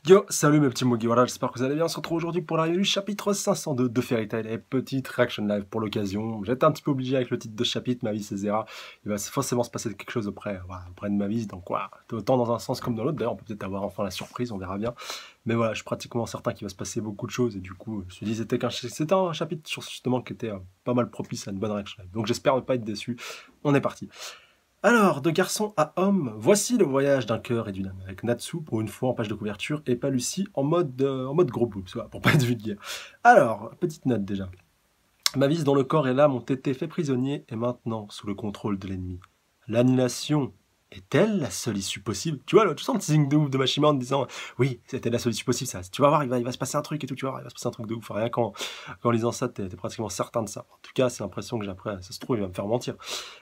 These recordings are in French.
Yo, salut mes petits Mogi, voilà, j'espère que vous allez bien. On se retrouve aujourd'hui pour la review du chapitre 502 de Fairy Tail et petite reaction live pour l'occasion. J'étais un petit peu obligé avec le titre de chapitre, Ma vie c'est Zera. Il va forcément se passer quelque chose auprès, voilà, auprès de ma vie, donc voilà, autant dans un sens comme dans l'autre. D'ailleurs, on peut peut-être avoir enfin la surprise, on verra bien. Mais voilà, je suis pratiquement certain qu'il va se passer beaucoup de choses et du coup, je me suis dit c'était un chapitre justement qui était pas mal propice à une bonne reaction live. Donc j'espère ne pas être déçu. On est parti. Alors, de garçon à homme, voici le voyage d'un cœur et d'une âme, avec Natsu pour une fois en page de couverture et pas Lucie en mode gros boobs, voilà, pour pas être vulgaire. Alors, petite note déjà. Ma vis dans le corps et l'âme ont été faits prisonniers et maintenant sous le contrôle de l'ennemi. L'annihilation est-elle la seule issue possible? Tu vois, là, tu sens le teasing de ouf de Mashima en disant oui, c'était la seule issue possible, ça. Tu vas voir, il va se passer un truc et tout, tu vas voir, il va se passer un truc de ouf. Rien qu'en lisant ça, t'es pratiquement certain de ça. En tout cas, c'est l'impression que j'ai après, ça se trouve, il va me faire mentir.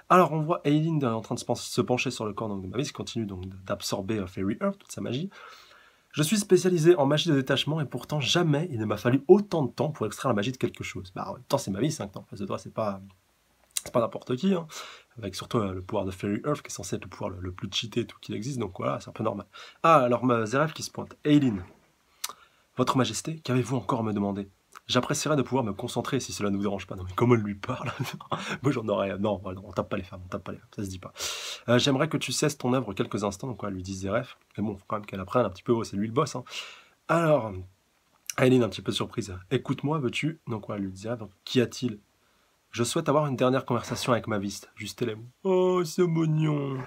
Alors, on voit Aileen en train de se pencher sur le corps donc, de Mavis, qui continue donc d'absorber Fairy Earth, toute sa magie. Je suis spécialisé en magie de détachement et pourtant jamais il ne m'a fallu autant de temps pour extraire la magie de quelque chose. Bah, en même temps, c'est Mavis, 5 ans. En face de toi, c'est pas n'importe qui, hein. Avec surtout le pouvoir de Fairy Earth, qui est censé être le pouvoir le plus cheaté tout qu'il existe, donc voilà, c'est un peu normal. Ah, alors Zeref qui se pointe. Aileen, votre majesté, qu'avez-vous encore à me demander? J'apprécierais de pouvoir me concentrer si cela ne vous dérange pas. Non mais comment elle lui parle? Moi j'en aurais... Non, on tape pas les femmes, on tape pas les femmes, ça se dit pas. J'aimerais que tu cesses ton œuvre quelques instants, donc elle lui dit Zeref. Mais bon, faut quand même qu'elle apprenne un petit peu, c'est lui le boss, hein. Alors, Aileen un petit peu surprise. Écoute-moi, veux-tu? Donc elle lui dit Zeref, donc qu'y a-t-il? Je souhaite avoir une dernière conversation avec ma viste. Juste les mots. Oh, c'est mignon.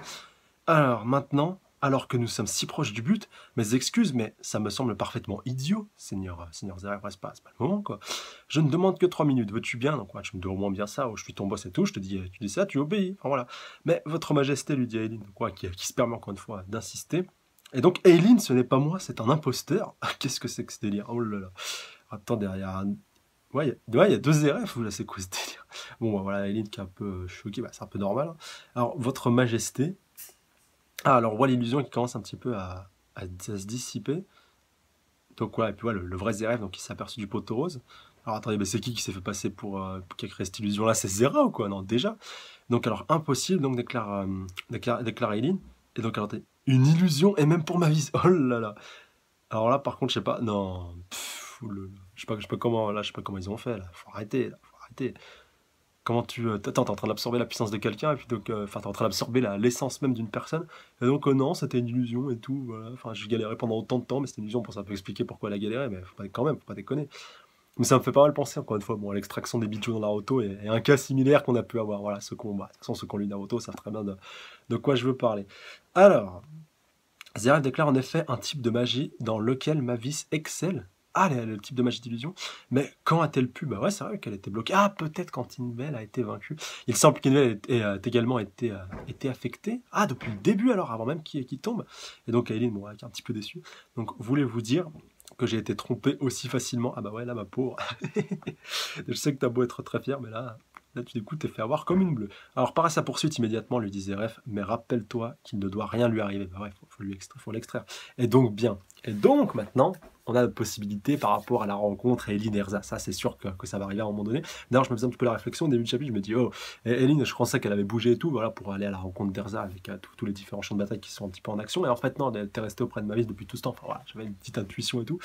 Alors, maintenant, alors que nous sommes si proches du but, mes excuses, mais ça me semble parfaitement idiot, Seigneur Zeref, c'est pas le moment, quoi. Je ne demande que 3 minutes, veux-tu bien? Donc, ouais, tu me dois au moins bien ça, oh, je suis ton boss et tout, je te dis, tu dis ça, tu obéis, enfin voilà. Mais votre majesté, lui dit Aileen, quoi, qui se permet encore une fois d'insister. Et donc, Aileen, ce n'est pas moi, c'est un imposteur. Qu'est-ce que c'est que ce délire? Oh là là. Attendez, il y a un... Ouais, il y a 2 ZRF, ou là, c'est quoi ce délire? Bon, bah, voilà, Eileen qui est un peu choquée, bah, c'est un peu normal, hein. Alors, votre majesté... Ah, alors on voit l'illusion qui commence un petit peu à se dissiper. Donc voilà, et puis voilà, le vrai ZRF, donc il s'est aperçu du poteau rose. Alors attendez, mais c'est qui s'est fait passer pour qui a créé cette illusion-là? C'est Zera ou quoi? Non, déjà. Donc alors, impossible, donc déclare Eileen. Et donc, alors, une illusion, et même pour ma vie. Oh là là. Alors là, par contre, je sais pas, non... je sais pas comment, là, je sais pas comment ils ont fait, là. Faut arrêter, là, faut arrêter. Comment tu... Attends, t'es en train d'absorber la puissance de quelqu'un, et puis donc... Enfin, t'es en train d'absorber l'essence même d'une personne. Et donc, non, c'était une illusion et tout, voilà. Enfin, j'ai galéré pendant autant de temps, mais c'était une illusion, pour ça peut expliquer pourquoi elle a galéré, mais quand même, faut pas déconner. Mais ça me fait pas mal penser, encore une fois, bon, à l'extraction des bijoux dans Naruto, et un cas similaire qu'on a pu avoir. Voilà, ceux qu'on... Bah, de toute façon, ceux qu'on lit Naruto savent très bien de quoi je veux parler. Alors... Zeref déclare en effet un type de magie dans lequel Mavis excelle. Ah, le type de magie d'illusion. Mais quand a-t-elle pu? Bah ouais, c'est vrai qu'elle était bloquée. Ah, peut-être quand Invel a été vaincue. Il semble qu'Invel ait également été affectée. Ah, depuis le début alors, avant même qu'il tombe. Et donc Aileen, bon, est un petit peu déçue. Donc, voulez-vous dire que j'ai été trompé aussi facilement? Ah bah ouais, là, ma pauvre. Je sais que t'as beau être très fier, mais là, tu d'écoutes, t'es fait avoir comme une bleue. Alors, part à sa poursuite immédiatement, lui disait Ref, mais rappelle-toi qu'il ne doit rien lui arriver. Bah ouais, faut l'extraire. Et donc, bien. Et donc, maintenant, on a la possibilité par rapport à la rencontre et Eileen et Erza. Ça, c'est sûr que ça va arriver à un moment donné. D'ailleurs, je me faisais un petit peu la réflexion au début du chapitre. Je me dis, oh, Eileen, je pensais qu'elle avait bougé et tout, voilà, pour aller à la rencontre d'Erza avec tous les différents champs de bataille qui sont un petit peu en action. Et en fait, non, elle était restée auprès de Mavis depuis tout ce temps. Enfin, voilà, j'avais une petite intuition et tout,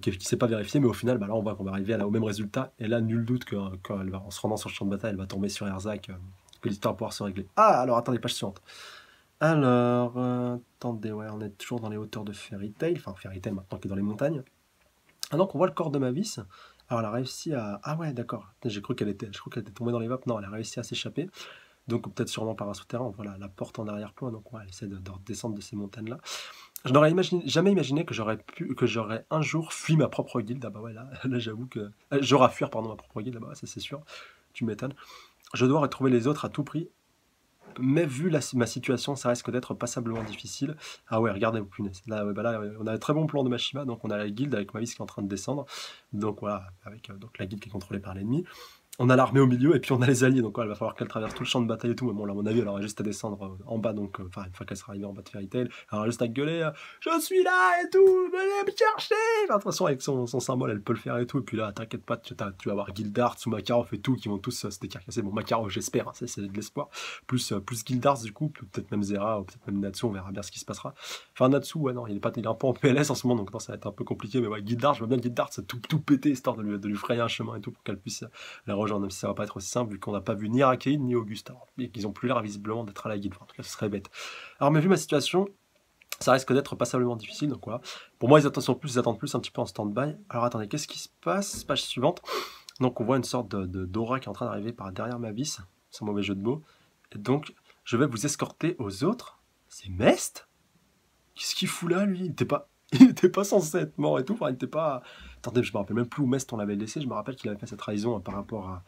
qui ne s'est pas vérifiée, mais au final, bah, là, on voit qu'on va arriver au même résultat. Et là, nul doute qu'elle va, en se rendant sur le champ de bataille, elle va tomber sur Erza, que l'histoire va pouvoir se régler. Ah, alors, attendez, page suivante. Alors, attendez, ouais, on est toujours dans les hauteurs de Fairy Tail, enfin Fairy Tail maintenant qui est dans les montagnes. Ah donc on voit le corps de Mavis. Alors elle a réussi à... Ah ouais, d'accord. J'ai cru qu'elle était tombée dans les vapes. Non, elle a réussi à s'échapper. Donc peut-être sûrement par un souterrain. Voilà, la porte en arrière-plan. Donc ouais, elle essaie de redescendre de ces montagnes-là. Je n'aurais jamais imaginé que j'aurais un jour fui ma propre guilde. Ah bah ouais, là j'avoue que... J'aurais fui, pardon, ma propre guilde. Ah bah ouais, ça c'est sûr. Tu m'étonnes. Je dois retrouver les autres à tout prix. Mais vu ma situation, ça risque d'être passablement difficile. Ah ouais, regardez, punaise. Là, ouais, bah là, on a un très bon plan de Mashima, donc on a la guilde avec Mavis qui est en train de descendre. Donc voilà, avec donc la guilde qui est contrôlée par l'ennemi. on a l'armée au milieu et puis on a les alliés, donc ouais, il va falloir qu'elle traverse tout le champ de bataille et tout. Mais bon, là, à mon avis, elle aura juste à descendre en bas, donc enfin, une fois qu'elle sera arrivée en bas de Fairy Tail, elle aura juste à gueuler je suis là et tout, venez me chercher. Enfin, de toute façon, avec son symbole, elle peut le faire et tout. Et puis là, t'inquiète pas, tu vas avoir Gildart ou Makarov et tout qui vont tous se décarcasser. Bon, Makarov, j'espère, hein, c'est de l'espoir. Plus Gildart, du coup, peut-être même Zera, ou peut-être même Natsu, on verra bien ce qui se passera. Enfin, Natsu, ouais, non, il est un peu en PLS en ce moment, donc non, ça va être un peu compliqué. Mais ouais, Gildart, je veux bien Gildart, c'est tout péter, histoire de lui frayer un chemin et tout pour qu'elle puisse la rejoindre, même si ça va pas être aussi simple vu qu'on n'a pas vu ni Arcade ni Auguste, et qu'ils ont plus l'air visiblement d'être à la guilde, enfin, en tout cas ce serait bête. Alors mais vu ma situation, ça risque d'être passablement difficile, donc voilà. Pour moi ils attendent plus un petit peu en stand-by. Alors attendez, qu'est-ce qui se passe? Page suivante. Donc on voit une sorte d'aura qui est en train d'arriver par derrière Mavis, c'est un mauvais jeu de mots, et donc je vais vous escorter aux autres. C'est Mest? Qu'est-ce qu'il fout là lui? Il était pas censé être mort et tout, enfin il était pas... Attendez, je me rappelle même plus où Mest on l'avait laissé, je me rappelle qu'il avait fait cette trahison par rapport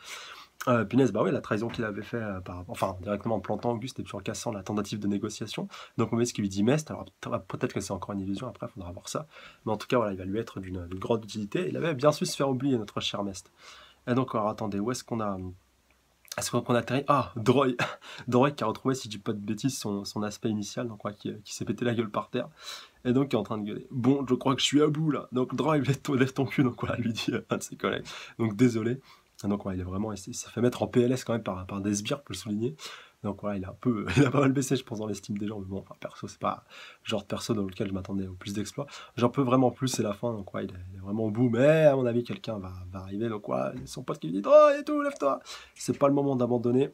à... punaise, bah oui, la trahison qu'il avait fait, enfin, directement en plantant Auguste et puis en cassant la tentative de négociation. Donc on met ce qu'il lui dit Mest, alors peut-être que c'est encore une illusion, après il faudra voir ça. Mais en tout cas, voilà, il va lui être d'une grande utilité. Il avait bien su se faire oublier, notre cher Mest. Et donc, alors attendez, où est-ce qu'on a... Est-ce qu'on atterrit? Ah, Droy Droy qui a retrouvé, si je dis pas de bêtises, son aspect initial, donc ouais, qui s'est pété la gueule par terre. Et donc, qui est en train de gueuler. Bon, je crois que je suis à bout, là. Donc, Droy, lève ton cul, donc voilà, lui dit un de ses collègues. Donc, désolé. Donc, ouais, il s'est fait mettre en PLS quand même par des sbires, pour le souligner. Donc, voilà, il a pas mal baissé, je pense, dans l'estime des gens. Mais bon, enfin, perso, c'est pas le genre de perso dans lequel je m'attendais au plus d'exploits. J'en peux vraiment plus, c'est la fin. Donc, ouais, il est vraiment au bout. Mais, à mon avis, quelqu'un va arriver. Donc, ouais, son pote qui lui dit Droy et tout, lève-toi. C'est pas le moment d'abandonner.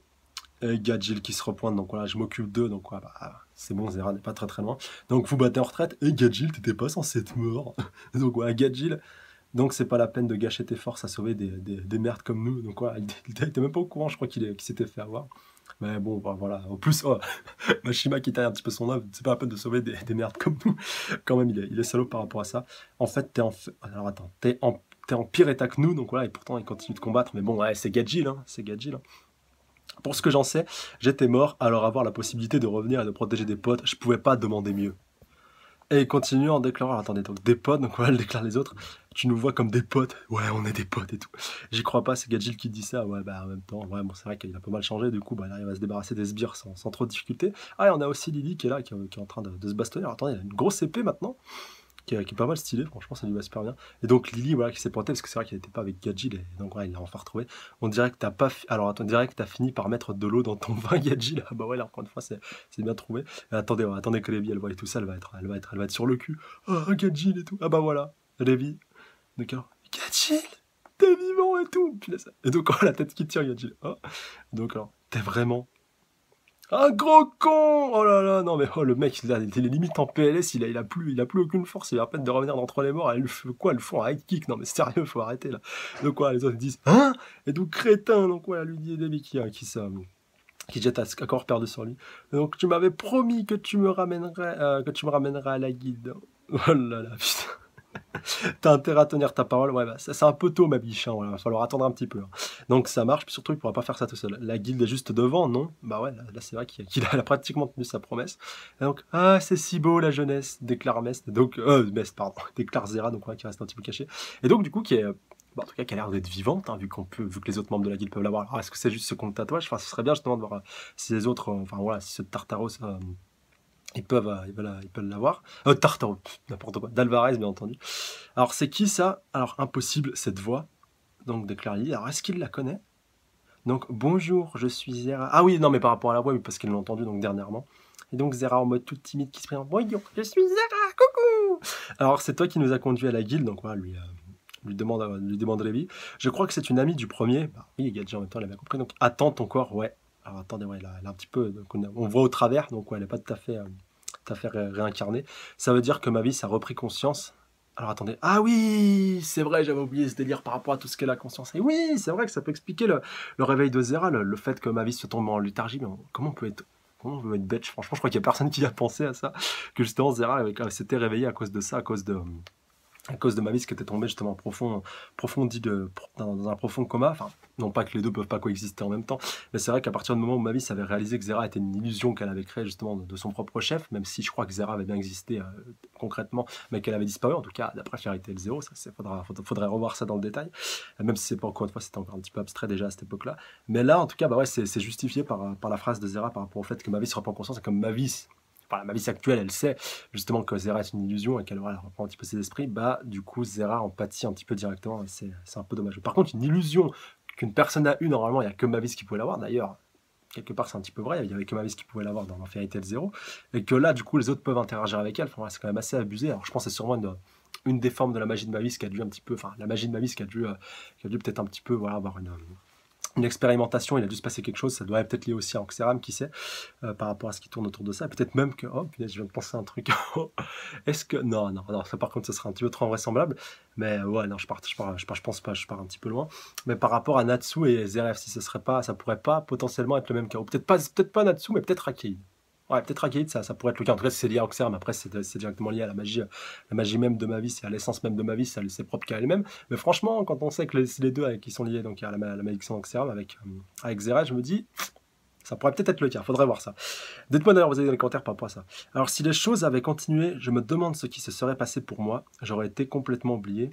Et Gadjil qui se repointe, donc voilà, je m'occupe d'eux, donc voilà, bah, c'est bon, Zera n'est pas très loin. Donc vous battez en retraite, et Gadjil, t'étais pas censé être mort. Donc voilà, Gadjil, donc c'est pas la peine de gâcher tes forces à sauver des merdes comme nous. Donc voilà, il était même pas au courant, je crois qu'il s'était fait avoir. Mais bon, bah, voilà, en plus, oh, Mashima qui taille un petit peu son œuvre, c'est pas la peine de sauver des merdes comme nous. Quand même, il est salaud par rapport à ça. En fait, alors attends, t'es en pire état que nous, donc voilà, et pourtant il continue de combattre, mais bon, ouais, c'est Gadjil, hein, c'est Gadjil. Hein. Pour ce que j'en sais, j'étais mort, alors avoir la possibilité de revenir et de protéger des potes, je pouvais pas demander mieux. Et il continue en déclarant, attendez, donc des potes, donc voilà, elle déclare les autres, tu nous vois comme des potes, ouais, on est des potes et tout. J'y crois pas, c'est Gadjil qui dit ça, ouais, bah en même temps, ouais, bon, c'est vrai qu'il a pas mal changé, du coup, bah, il arrive à se débarrasser des sbires sans trop de difficulté. Ah, et on a aussi Lily qui est là, qui est en train de se bastonner. Alors attendez, il a une grosse épée maintenant, qui est pas mal stylé, franchement ça lui va super bien. Et donc Lily, voilà, qui s'est pointée, parce que c'est vrai qu'elle n'était pas avec Gadjil, et donc voilà, il l'a enfin retrouvé. On dirait que t'as pas alors attends, on dirait que t'as fini par mettre de l'eau dans ton vin, Gadjil. Ah bah ouais, là encore une fois, c'est bien trouvé. Et attendez, ouais, attendez que Levi elle voit tout ça, elle va être sur le cul. Ah, Gadjil et tout. Ah bah voilà, Levi. Donc alors, Gadjil, t'es vivant et tout. Punaise. Et donc oh, la tête qui tire, Gadjil. Oh. Donc alors, t'es vraiment un gros con! Oh là là, non mais oh, le mec, il est limite en PLS, il a plus aucune force, il a à peine de revenir d'entre les morts, elle le fait quoi? Elle le fout en high kick, non mais sérieux, faut arrêter là. Donc quoi, les autres disent, hein? Et donc crétin, donc voilà, lui dit Debbie qui jette à corps perdu sur lui. Donc tu m'avais promis que tu me ramènerais à la guilde. Oh là là, putain. T'as intérêt à tenir ta parole. Ouais, bah, c'est un peu tôt, ma biche. Hein, voilà, va falloir attendre un petit peu. Hein. Donc ça marche, puis surtout, il pourra pas faire ça tout seul. La guilde est juste devant, non? Bah ouais, là c'est vrai qu'il a pratiquement tenu sa promesse. Et donc, ah, c'est si beau la jeunesse, déclare Mest. Donc, Mest, pardon, déclare Zera, donc ouais, qui reste un petit peu caché. Et donc, du coup, qui est. Bah, en tout cas, qui a l'air d'être vivante, hein, vu que les autres membres de la guilde peuvent l'avoir. Alors, est-ce que c'est juste ce compte tatouage? Enfin, ce serait bien justement de voir si les autres, enfin voilà, si ce Tartaros. Ils peuvent l'avoir. Tartaro, n'importe quoi. D'Alvarez, bien entendu. Alors, c'est qui ça? Alors, impossible, cette voix. Donc, déclare Lily. Alors, est-ce qu'il la connaît? Donc, bonjour, je suis Zera. Ah oui, non, mais par rapport à la voix, oui, parce qu'elle l'a entendu donc dernièrement. Et donc, Zera en mode toute timide qui se présente. Bonjour, je suis Zera, coucou! Alors, c'est toi qui nous a conduit à la guilde, donc voilà, lui demande Lévi. Je crois que c'est une amie du premier. Bah oui, Gadget en même temps, elle a bien compris. Donc, attends ton corps, ouais. Alors, attendez, ouais, elle a un petit peu. Donc, on voit au travers, donc ouais, elle n'est pas tout à fait réincarnée. Ça veut dire que Mavis a repris conscience. Alors attendez, ah oui, c'est vrai, j'avais oublié ce délire par rapport à tout ce qu'elle a conscience. Et oui, c'est vrai que ça peut expliquer le réveil de Zera, le fait que Mavis se tombe en léthargie. Mais comment on peut être bête? Franchement, je crois qu'il n'y a personne qui a pensé à ça. Que justement, Zera s'était réveillée à cause de ça, à cause de à cause de Mavis qui était tombé justement dans un profond coma. Enfin, non pas que les deux peuvent pas coexister en même temps, mais c'est vrai qu'à partir du moment où Mavis avait réalisé que Zera était une illusion qu'elle avait créée justement de son propre chef, même si je crois que Zera avait bien existé concrètement, mais qu'elle avait disparu, en tout cas d'après Fairy Tail Zero, ça faudrait revoir ça dans le détail, même si c'est pas encore une fois c'était encore un petit peu abstrait déjà à cette époque-là. Mais là, en tout cas, bah ouais, c'est justifié par la phrase de Zera par rapport au fait que Mavis reprend conscience et comme Mavis. Enfin, la Mavis actuelle, elle sait justement que Zera est une illusion et qu'elle reprend un petit peu ses esprits, bah du coup Zera en pâtit un petit peu directement et c'est un peu dommage. Par contre, une illusion qu'une personne a eue, normalement, il n'y a que Mavis qui pouvait l'avoir. D'ailleurs, quelque part, c'est un petit peu vrai, il n'y avait que Mavis qui pouvait l'avoir dans Fairy Tail Zero, et que là, du coup, les autres peuvent interagir avec elle. Enfin, ouais, c'est quand même assez abusé. Alors, je pense que c'est sûrement une des formes de la magie de Mavis qui a dû un petit peu, enfin, la magie de Mavis qui a dû peut-être un petit peu, voilà, avoir une expérimentation, il a dû se passer quelque chose, ça doit être peut-être lié aussi à Anxeram, qui sait, par rapport à ce qui tourne autour de ça. Peut-être même que, oh punaise, je viens de penser à un truc. Est-ce que, non, ça par contre, ça serait un petit peu trop invraisemblable, mais ouais, non, je pense pas, je pars un petit peu loin. Mais par rapport à Natsu et Zeref, si ça pourrait pas potentiellement être le même cas, ou peut-être pas Natsu, mais peut-être Arcade. Ouais, peut-être Arcade, ça pourrait être le cas. En tout cas, si c'est lié à Anxeram, après, c'est directement lié à la magie même de Mavis et à l'essence même de Mavis, c'est propre qu'à elle-même. Mais franchement, quand on sait que c'est les deux qui sont liés, donc il y a la malédiction d'Anxeram avec Zera, je me dis, ça pourrait peut-être être le cas, faudrait voir ça. Dites-moi d'ailleurs, vous avez dans les commentaires par rapport à ça. Alors, si les choses avaient continué, je me demande ce qui se serait passé pour moi. J'aurais été complètement oublié.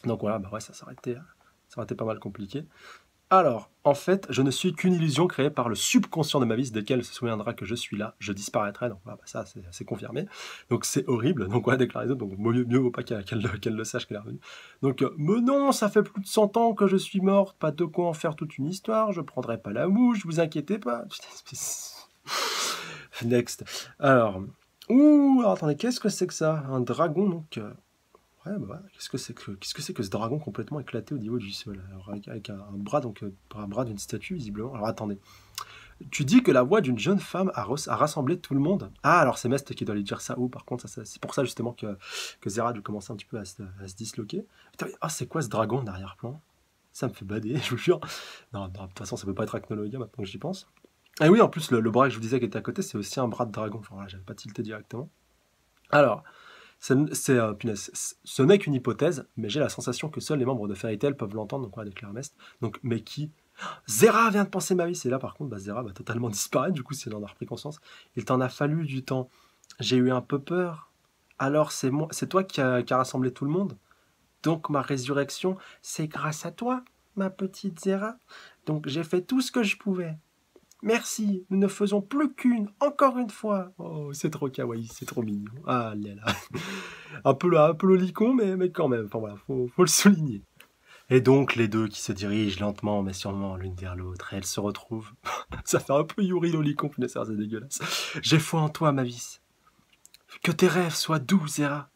Donc voilà, bah ouais, ça aurait été pas mal compliqué. Alors, en fait, je ne suis qu'une illusion créée par le subconscient de Mavis, desquels se souviendra que je suis là, je disparaîtrai, donc voilà, bah ça c'est confirmé. Donc c'est horrible, donc voilà, déclarer donc mieux vaut pas qu'elle le sache qu'elle est revenue. Donc, mais non, ça fait plus de 100 ans que je suis morte, pas de quoi en faire toute une histoire, je prendrai pas la mouche, vous inquiétez pas. Next. Alors, alors attendez, qu'est-ce que c'est que ça? Un dragon, donc... Ouais, bah, ouais. Qu'est-ce que c'est que ce dragon complètement éclaté au niveau du sol? Alors, avec un bras, donc un bras d'une statue, visiblement. Alors attendez. Tu dis que la voix d'une jeune femme a rassemblé tout le monde. Ah, alors c'est Mest qui doit lui dire ça où, par contre, c'est pour ça justement que Zera a dû commencer un petit peu à se disloquer. Putain, ah, c'est quoi ce dragon en arrière-plan? Ça me fait bader, je vous jure. Non, de toute façon, ça peut pas être Acnologia maintenant que j'y pense. Et oui, en plus, le bras que je vous disais qui était à côté, c'est aussi un bras de dragon. Enfin, voilà, j'avais pas tilté directement. Alors, punaise, ce n'est qu'une hypothèse, mais j'ai la sensation que seuls les membres de Fairy Tail peuvent l'entendre, donc voilà, déclare Mest. Donc, mais qui? Zera vient de penser ma vie, c'est là par contre, bah, Zera va totalement disparaître, du coup, si elle en a repris conscience. Il t'en a fallu du temps. J'ai eu un peu peur. Alors, c'est toi qui a rassemblé tout le monde. Donc, ma résurrection, c'est grâce à toi, ma petite Zera. Donc, j'ai fait tout ce que je pouvais. Merci, nous ne faisons plus qu'une, encore une fois. Oh, c'est trop kawaii, c'est trop mignon. Ah là là. Un peu lolicon, mais quand même. Enfin voilà, faut le souligner. Et donc, les deux qui se dirigent lentement, mais sûrement l'une vers l'autre, et elles se retrouvent. Ça fait un peu Yuri lolicon, punaise, c'est dégueulasse. J'ai foi en toi, Mavis. Que tes rêves soient doux, Zera.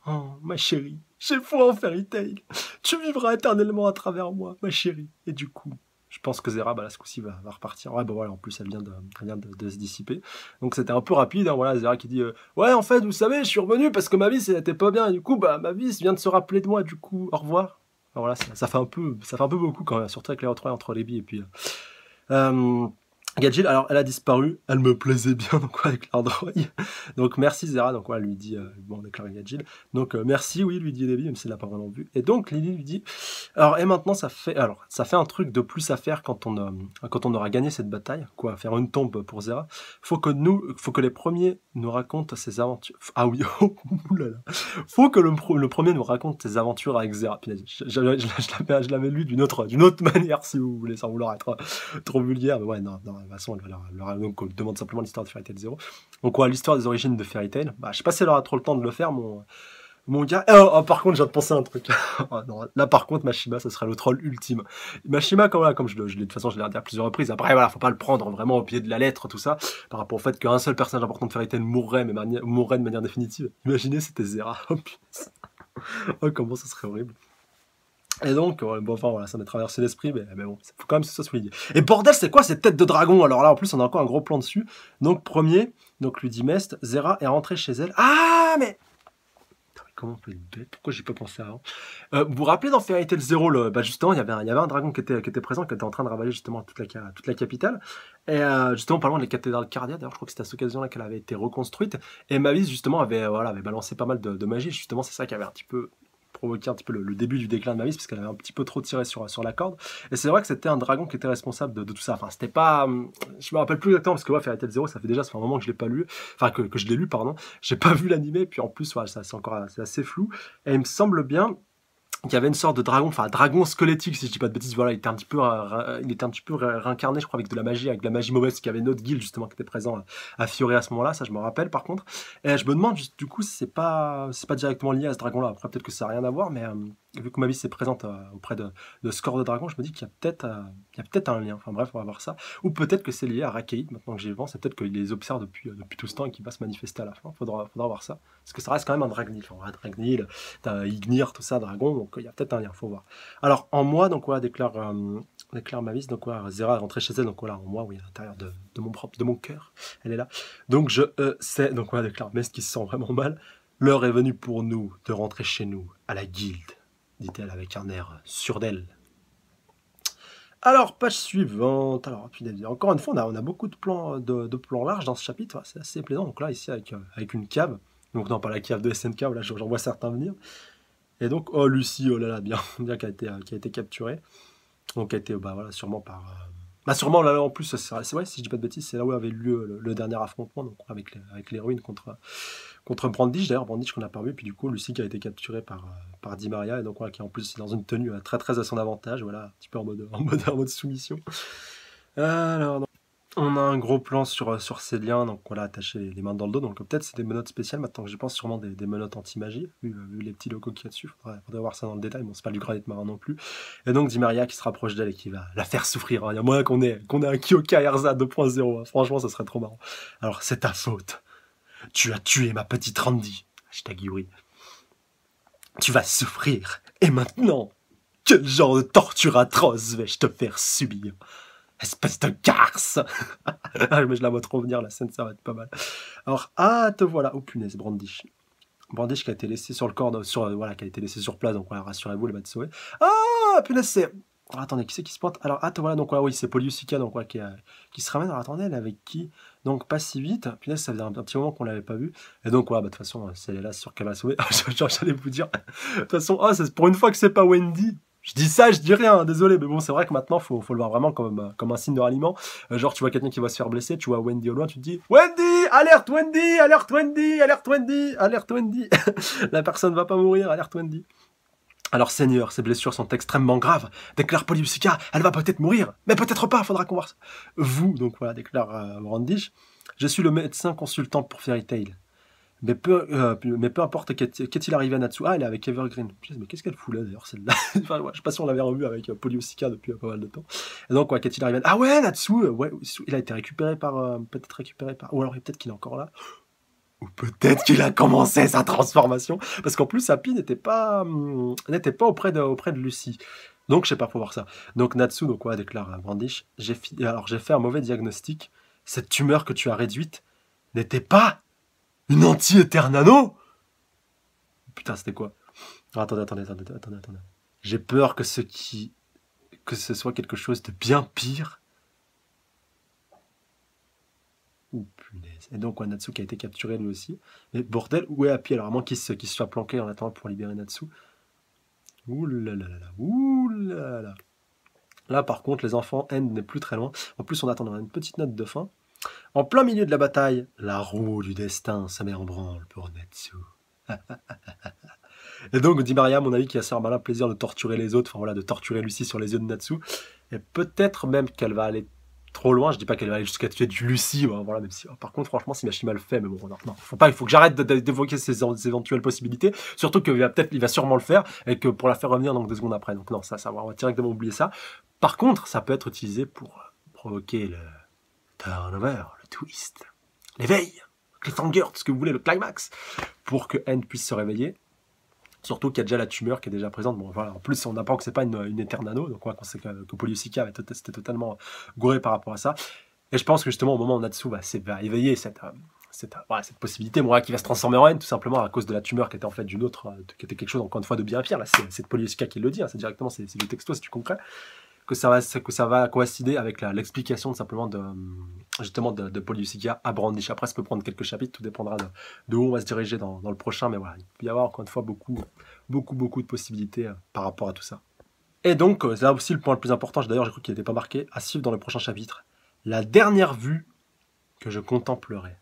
Oh, ma chérie, j'ai foi en Fairy Tail. Tu vivras éternellement à travers moi, ma chérie. Et du coup, je pense que Zera, bah là, ce coup-ci, va repartir. Ouais, bah voilà, en plus, elle vient de se dissiper. Donc, c'était un peu rapide, hein, voilà, Zera qui dit ouais, en fait, vous savez, je suis revenu parce que ma vie, elle était pas bien. Et du coup, bah, ma vie vient de se rappeler de moi, du coup, au revoir. Alors, voilà, ça fait un peu beaucoup quand même, surtout avec les retrouvailles entre les billes et puis... Gadjil, alors elle a disparu, elle me plaisait bien, donc avec l'Ardroy. Donc merci Zera, donc ouais, elle lui dit, bon, on déclare Gadjil. Donc merci, oui, lui dit Levi, même s'il l'a pas vraiment vu. Et donc Lily lui dit, alors et maintenant ça fait un truc de plus à faire quand on aura gagné cette bataille, quoi, faire une tombe pour Zera. Faut que les premiers nous racontent ses aventures. Ah oui, oh là. Faut que le premier nous raconte ses aventures avec Zera. Je l'avais lu d'une autre manière, si vous voulez, sans vouloir être trop vulgaire, mais ouais, non, de toute façon, donc, on demande simplement l'histoire de Fairy Tail Zero. Donc, ouais, l'histoire des origines de Fairy Tail. Bah, je sais pas si elle aura trop le temps de le faire, mon gars. Par contre, je viens de penser à un truc. Oh, non, là, par contre, Mashima, ce serait le troll ultime. Mashima, comme de toute façon, je l'ai dit à plusieurs reprises. Après, voilà, faut pas le prendre vraiment au pied de la lettre, tout ça, par rapport au fait qu'un seul personnage important de Fairy Tail mourrait de manière définitive. Imaginez, c'était Zera. Oh, putain. Oh, comment ça serait horrible. Et donc, bon, enfin voilà, ça m'a traversé l'esprit, mais bon, faut quand même que ça souligner. Et bordel, c'est quoi cette tête de dragon? Alors là, en plus, on a encore un gros plan dessus. Donc, premier, donc lui dit Mest, Zera est rentrée chez elle. Ah, mais... Comment on peut être bête? Pourquoi j'ai pas pensé avant? Vous vous rappelez dans Fairy Tail Zero, bah justement, il y avait un dragon qui était présent, qui était en train de ravager justement toute la capitale. Et justement, parlant des cathédrales cardiaques, d'ailleurs, je crois que c'était à cette occasion-là qu'elle avait été reconstruite. Et Mavis, justement, avait balancé pas mal de magie. Justement, c'est ça qui avait un petit peu provoqué un petit peu le début du déclin de Mavis, parce qu'elle avait un petit peu trop tiré sur la corde. Et c'est vrai que c'était un dragon qui était responsable de tout ça. Enfin, c'était pas... Je me rappelle plus exactement, parce que ouais, Fairy Tail Zero, ça fait déjà, ça fait un moment que je l'ai pas lu. Enfin, que je l'ai lu, pardon. J'ai pas vu l'animé, puis en plus, voilà, c'est encore c'est assez flou. Et il me semble bien qu'il y avait une sorte de dragon, enfin dragon squelettique si je dis pas de bêtises, voilà, il était un petit peu réincarné, je crois, avec de la magie mauvaise, parce qu'il y avait une autre guilde justement qui était présent à Fioré à ce moment-là, ça je me rappelle par contre. Et je me demande du coup si c'est pas directement lié à ce dragon-là. Après peut-être que ça n'a rien à voir, mais vu que ma vie s'est présente auprès de Score de Dragon, je me dis qu'il y a peut-être un lien. Enfin bref, on va voir ça. Ou peut-être que c'est lié à Rakeid, maintenant que j'y pense, c'est peut-être qu'il les observe depuis tout ce temps et qu'il va se manifester à la fin. Faudra voir ça. Parce que ça reste quand même un Dragnil. Enfin, un Dragnil, t'as Ignir, tout ça, Dragon, donc il y a peut-être un lien, faut voir. Alors en moi, donc voilà, déclare Mavis, donc voilà, Zera est rentrée chez elle, donc voilà, en moi, oui, à l'intérieur de mon cœur, elle est là. Donc je sais, donc voilà, déclare Mavis qui se sent vraiment mal. L'heure est venue pour nous de rentrer chez nous, à la guilde, dit-elle avec un air sûr d'elle. Alors, page suivante. Alors, encore une fois, on a beaucoup de plans larges dans ce chapitre. C'est assez plaisant. Donc là, ici, avec une cave. Donc non, pas la cave de SNK, là, j'en vois certains venir. Et donc, oh, Lucie, oh là là, bien, bien qui a été capturée. Donc, qui a été, bah voilà, sûrement par... Bah sûrement, là, en plus, c'est vrai, si je dis pas de bêtises, c'est là où avait eu lieu le dernier affrontement, donc avec l'héroïne contre Brandish, d'ailleurs, Brandish qu'on n'a pas vu, puis du coup, Lucie qui a été capturée par Di Maria, et donc voilà, qui en plus est dans une tenue très très à son avantage, voilà, un petit peu en mode soumission. Alors, on a un gros plan sur ces liens, donc voilà, attacher les mains dans le dos, donc peut-être c'est des menottes spéciales, maintenant que je pense sûrement des menottes anti-magie, vu les petits logos qu'il y a dessus, faudrait voir ça dans le détail, bon c'est pas du granit marin non plus, et donc Di Maria qui se rapproche d'elle et qui va la faire souffrir, hein. Il y a moyen qu'on ait un Kyoka Erza 2.0, hein. Franchement ça serait trop marrant. Alors c'est ta faute, tu as tué ma petite Randy, hashtag Yuri, tu vas souffrir, et maintenant, quel genre de torture atroce vais-je te faire subir? Espèce de garce. Mais je la vois trop venir, la scène, ça va être pas mal. Alors, te voilà. Oh punaise, Brandish. Brandish qui a été laissé sur le corps, voilà, qui a été laissé sur place, donc voilà, rassurez-vous, il va te sauver. Ah, punaise, c'est... Alors, attendez, qui c'est qui se pointe? Alors, te voilà, donc voilà, oui, c'est Polyusica, donc voilà, qui se ramène. Alors, attendez, elle est avec qui? Donc, pas si vite. Punaise, ça faisait un petit moment qu'on l'avait pas vu. Et donc, voilà, bah, de toute façon, si elle est là, c'est sûr qu'elle va sauver. J'allais vous dire. De toute façon, c'est pour une fois que c'est pas Wendy. Je dis ça, je dis rien, désolé, mais bon, c'est vrai que maintenant, faut le voir vraiment comme un signe de ralliement. Genre, tu vois quelqu'un qui va se faire blesser, tu vois Wendy au loin, tu te dis Wendy, alerte Wendy, alerte Wendy, alerte Wendy, alerte Wendy. La personne va pas mourir, alerte Wendy. Alors, Seigneur, ses blessures sont extrêmement graves, déclare Polyusica, elle va peut-être mourir, mais peut-être pas, faudra qu'on voit ça. Vous, donc voilà, déclare Brandish, je suis le médecin consultant pour Fairy Tail. Mais peu importe qu'est-il arrivé à Natsu. Ah, elle est avec Evergreen. Mais qu'est-ce qu'elle fout là d'ailleurs celle-là? Enfin, ouais, je sais pas si on l'avait revu avec Polyusica depuis pas mal de temps. Et donc, ouais, qu'est-il arrivé? Ah ouais, Natsu, ouais, il a été récupéré par. Peut-être récupéré par. Ou alors peut-être qu'il est encore là. Ou peut-être qu'il a commencé sa transformation. Parce qu'en plus, Happy n'était pas auprès de Lucie. Donc, je sais pas, faut voir ça. Donc, Natsu, donc, ouais, déclare Brandish. J'ai fait un mauvais diagnostic. Cette tumeur que tu as réduite n'était pas une anti-Eternano? Putain, c'était quoi? Attendez. J'ai peur que ce soit quelque chose de bien pire. Ouh, punaise. Et donc, Natsu qui a été capturé lui aussi. Mais bordel, où est Happy? Alors, à moins qu'il se soit planqué en attendant pour libérer Natsu. Ouh là là là là. Ouh là là. Là, par contre, les enfants, End n'est plus très loin. En plus, on attend une petite note de fin. En plein milieu de la bataille, la roue du destin se met en branle pour Natsu. Et donc, Di Maria, à mon avis, qui a ce malin plaisir de torturer les autres, enfin voilà, de torturer Lucie sur les yeux de Natsu. Et peut-être même qu'elle va aller trop loin. Je dis pas qu'elle va aller jusqu'à tuer du Lucie, voilà, même si, par contre, franchement, si Mashima le fait, mais bon, non, il faut que j'arrête d'évoquer ces éventuelles possibilités. Surtout qu'il va sûrement le faire, et que pour la faire revenir donc 2 secondes après. Donc non, on va directement oublier ça. Par contre, ça peut être utilisé pour provoquer le turnover, le twist, l'éveil, le cliffhanger, tout ce que vous voulez, le climax, pour que N puisse se réveiller. Surtout qu'il y a déjà la tumeur qui est déjà présente. Bon, voilà. En plus, on apprend que c'est pas une Eternano, donc on sait que Polyusica était totalement gouré par rapport à ça. Et je pense que justement, au moment où Natsu va éveiller cette possibilité, qui va se transformer en haine, tout simplement à cause de la tumeur qui était en fait d'une autre, qui était quelque chose encore une fois de bien pire. Là, c'est Polyusica qui le dit, c'est directement, c'est du texto, c'est du concret. Que ça va coïncider avec l'explication simplement de Polyusica à Brandish. Après, ça peut prendre quelques chapitres, tout dépendra de où on va se diriger dans le prochain, mais voilà, il peut y avoir encore une fois beaucoup beaucoup de possibilités par rapport à tout ça. Et donc, c'est là aussi le point le plus important, d'ailleurs j'ai cru qu'il n'était pas marqué, à suivre dans le prochain chapitre. La dernière vue que je contemplerai.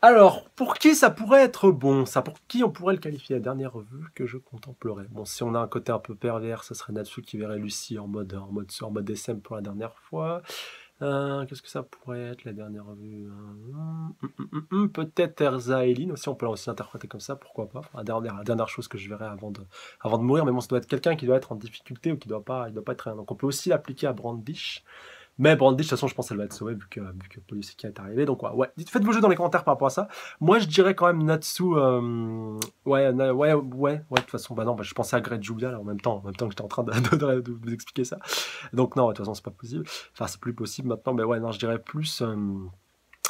Alors, pour qui ça pourrait être bon? Ça, pour qui on pourrait le qualifier? La dernière vue que je contemplerai. Bon, si on a un côté un peu pervers, ce serait Natsu qui verrait Lucie en mode SM pour la dernière fois. Qu'est-ce que ça pourrait être la dernière vue? Peut-être Erza et Lynn aussi, on peut aussi interpréter comme ça, pourquoi pas. Enfin, la dernière chose que je verrai avant de mourir, mais bon, ça doit être quelqu'un qui doit être en difficulté ou qui doit pas, il doit pas être rien. Donc on peut aussi l'appliquer à Brandish. Mais Brandish, de toute façon, je pense qu'elle va être sauvée vu que Polysikia est arrivé. Donc, ouais. Faites vos jeux dans les commentaires par rapport à ça. Moi, je dirais quand même Natsu. Ouais. De toute façon, bah non, je pensais à Great Julia là, en même temps que j'étais en train de vous expliquer ça. Donc, non, de toute façon, c'est pas possible. Enfin, c'est plus possible maintenant. Mais ouais, non, je dirais plus.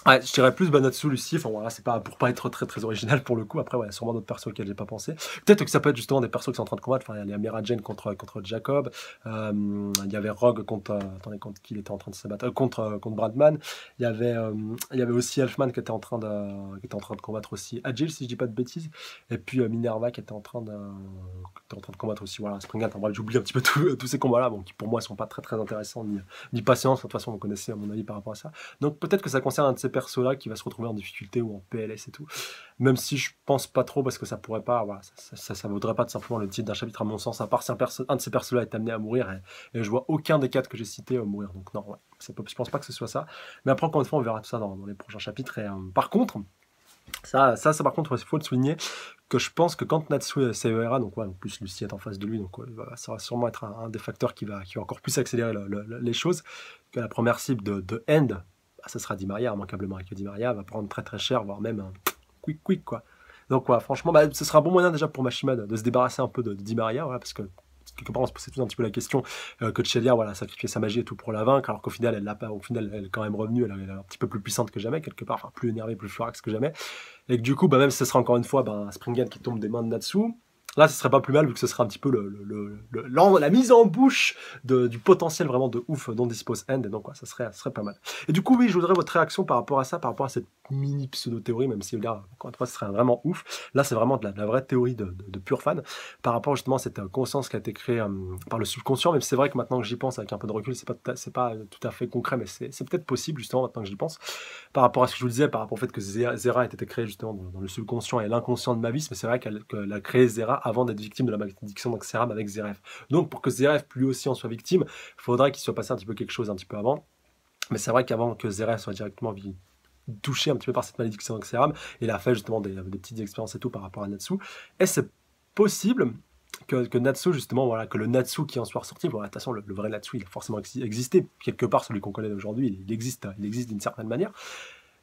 Ouais, je dirais plus Banatsu, Lucie, enfin voilà, c'est pas pour pas être très original pour le coup. Après, ouais, il y a sûrement d'autres persos auxquels j'ai pas pensé. Peut-être que ça peut être justement des persos qui sont en train de combattre. Enfin, il y a Mira Jane contre Jacob. Il y avait Rogue contre, contre qui il était en train de se battre, contre Bradman. Il y avait aussi Elfman qui était en train de combattre aussi Agile, si je dis pas de bêtises. Et puis Minerva qui était en train de combattre aussi. Voilà, Springant. En bref, j'oublie un petit peu tous ces combats-là, bon, qui pour moi sont pas très intéressants ni patients. De toute façon, vous connaissez à mon avis par rapport à ça. Donc peut-être que ça concerne un de ces perso-là qui va se retrouver en difficulté ou en PLS et tout. Même si je pense pas trop parce que ça pourrait pas, voilà, ça vaudrait pas tout simplement le titre d'un chapitre à mon sens, à part si un de ces persos-là est amené à mourir et je vois aucun des 4 que j'ai cités mourir. Donc non, ouais, je pense pas que ce soit ça. Mais après, encore une fois, on verra tout ça dans les prochains chapitres. Et par contre, ça par contre, il faut le souligner que je pense que quand Natsu CERA, donc ouais, en plus Lucie est en face de lui, donc ouais, ça va sûrement être un des facteurs qui va encore plus accélérer les choses, que la première cible de End, bah, ça sera Di Maria, immanquablement, et que Di Maria va prendre très cher, voire même un quick quoi. Donc ouais, franchement, bah, ce sera un bon moyen déjà pour Mashima de se débarrasser un peu de Di Maria, voilà, parce que quelque part on se posait tous un petit peu la question que Chelia, voilà, sacrifier sa magie et tout pour la vaincre, alors qu'au final elle l'a pas, au final elle est quand même revenue, elle est un petit peu plus puissante que jamais quelque part, enfin plus énervée, plus furax que jamais, et que du coup, bah, même si ce sera encore une fois un Springgan qui tombe des mains de Natsu, là, ce serait pas plus mal vu que ce serait un petit peu la mise en bouche du potentiel vraiment de ouf dont dispose End. Et donc, ouais, ça serait pas mal. Et du coup, oui, je voudrais votre réaction par rapport à ça, par rapport à cette mini pseudo-théorie, même si là, encore une fois, ce serait vraiment ouf. Là, c'est vraiment de la vraie théorie de pur fan par rapport justement à cette conscience qui a été créée par le subconscient. Même si c'est vrai que maintenant que j'y pense avec un peu de recul, c'est pas tout à fait concret, mais c'est peut-être possible justement maintenant que j'y pense. Par rapport à ce que je vous disais, par rapport au fait que Zera ait été créée justement dans le subconscient et l'inconscient de Mavis, mais c'est vrai qu'elle a créé Zera avant d'être victime de la malédiction d'Axeram avec Zeref. Donc pour que Zeref lui aussi en soit victime, il faudra qu'il soit passé un petit peu quelque chose un petit peu avant. Mais c'est vrai qu'avant que Zeref soit directement touché un petit peu par cette malédiction d'Axeram, il a fait justement des petites expériences et tout par rapport à Natsu. Et c'est possible que Natsu, justement, voilà, que le Natsu qui en soit ressorti, bon, attention, le vrai Natsu, il a forcément existé, quelque part, celui qu'on connaît aujourd'hui, il existe d'une certaine manière.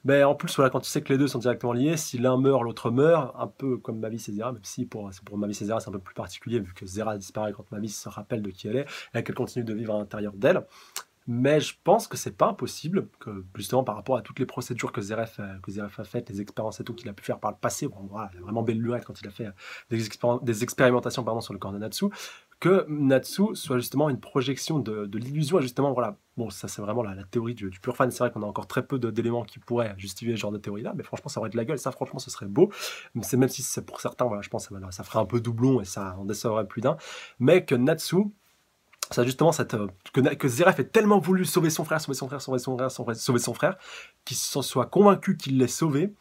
Mais en plus, voilà, quand tu sais que les deux sont directement liés, si l'un meurt, l'autre meurt, un peu comme Mavis et Zera, même si pour Mavis et Zera, c'est un peu plus particulier, vu que Zera disparaît quand Mavis se rappelle de qui elle est, et qu'elle continue de vivre à l'intérieur d'elle. Mais je pense que c'est pas impossible, que justement par rapport à toutes les procédures que Zeref a faites, les expériences et tout qu'il a pu faire par le passé, bon, voilà, il a vraiment belle lurette quand il a fait des expérimentations sur le corps de Natsu, que Natsu soit justement une projection de l'illusion, et justement, voilà, bon, ça c'est vraiment la théorie du pur fan, c'est vrai qu'on a encore très peu d'éléments qui pourraient justifier ce genre de théorie-là, mais franchement ça aurait de la gueule, ça franchement ce serait beau, même si c'est pour certains, voilà, je pense que ça ferait un peu doublon et ça en décevrait plus d'un, mais que Natsu, ça justement que Zeref ait tellement voulu sauver son frère, qu'il s'en soit convaincu qu'il l'ait sauvé,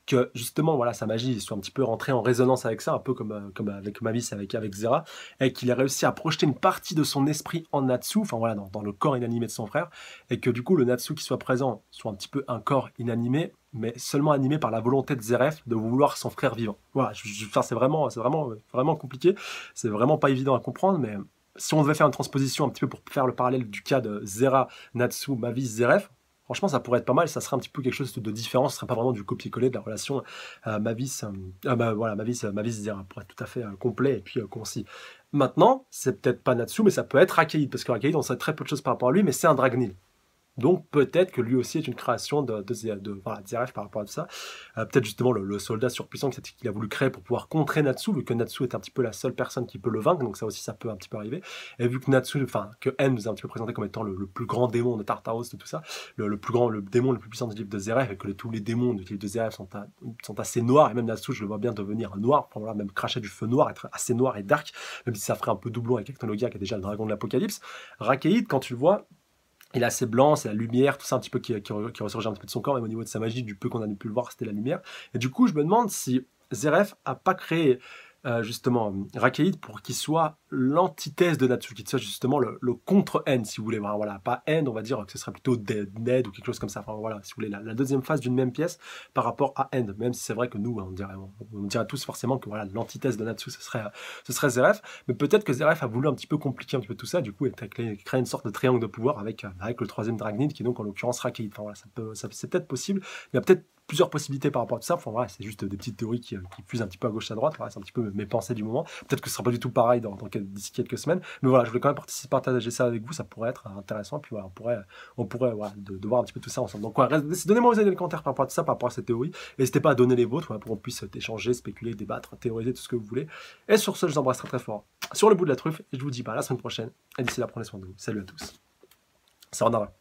que justement voilà sa magie soit un petit peu rentrée en résonance avec ça, un peu comme avec Mavis avec Zera, et qu'il ait réussi à projeter une partie de son esprit en Natsu, enfin voilà, dans le corps inanimé de son frère, et que du coup le Natsu qui soit présent soit un petit peu un corps inanimé, mais seulement animé par la volonté de Zeref de vouloir son frère vivant. Voilà, enfin, c'est vraiment compliqué, c'est vraiment pas évident à comprendre, mais si on devait faire une transposition un petit peu pour faire le parallèle du cas de Zera, Natsu, Mavis, Zeref, franchement, ça pourrait être pas mal, ça serait un petit peu quelque chose de différent, ce serait pas vraiment du copier-coller de la relation Mavis-Zera, pour être tout à fait complet et puis concis. Maintenant, c'est peut-être pas Natsu, mais ça peut être Arcade, parce qu'Arcade, on sait très peu de choses par rapport à lui, mais c'est un Dragneel. Donc peut-être que lui aussi est une création voilà, de Zeref par rapport à tout ça. Peut-être justement le soldat surpuissant qu'il a voulu créer pour pouvoir contrer Natsu, vu que Natsu est un petit peu la seule personne qui peut le vaincre, donc ça aussi ça peut un petit peu arriver. Et vu que Natsu, enfin que N nous a un petit peu présenté comme étant le plus grand démon de Tartaros, de tout ça, le démon le plus puissant du livre de Zeref, et que tous les démons du livre de Zeref sont assez noirs, et même Natsu je le vois bien devenir noir, enfin, voilà, même cracher du feu noir, être assez noir et dark, même si ça ferait un peu doublon avec Ectologia qui est déjà le dragon de l'Apocalypse. Rakeid, quand tu le vois, il est assez blanc, c'est la lumière, tout ça un petit peu qui ressurgit un petit peu de son corps, même au niveau de sa magie, du peu qu'on a pu le voir, c'était la lumière. Et du coup, je me demande si Zeref a pas créé justement Rakeid pour qu'il soit l'antithèse de Natsu, qu'il soit justement le contre-N, si vous voulez. Voilà, pas N, on va dire que ce serait plutôt Ned ou quelque chose comme ça. Enfin voilà, si vous voulez, la deuxième phase d'une même pièce par rapport à N, même si c'est vrai que nous, on dirait tous forcément que voilà, l'antithèse de Natsu, ce serait Zeref, mais peut-être que Zeref a voulu un petit peu compliquer un petit peu tout ça, du coup, et créer une sorte de triangle de pouvoir avec le troisième Dragnid, qui est donc en l'occurrence Rakeid. Enfin voilà, c'est peut-être possible. Il y a peut-être plusieurs possibilités par rapport à tout ça. Enfin, voilà, c'est juste des petites théories qui fusent un petit peu à gauche à droite. Voilà, c'est un petit peu mes pensées du moment. Peut-être que ce sera pas du tout pareil d'ici quelques semaines. Mais voilà, je voulais quand même partager ça avec vous. Ça pourrait être intéressant. Puis voilà, on pourrait voilà, de voir un petit peu tout ça ensemble. Donc voilà, donnez-moi vos avis dans les commentaires par rapport à tout ça, par rapport à cette théorie. N'hésitez pas à donner les vôtres voilà, pour qu'on puisse échanger, spéculer, débattre, théoriser, tout ce que vous voulez. Et sur ce, je vous embrasse très très fort sur le bout de la truffe. Et je vous dis à la semaine prochaine. Et d'ici là, prenez soin de vous. Salut à tous. Ça en a.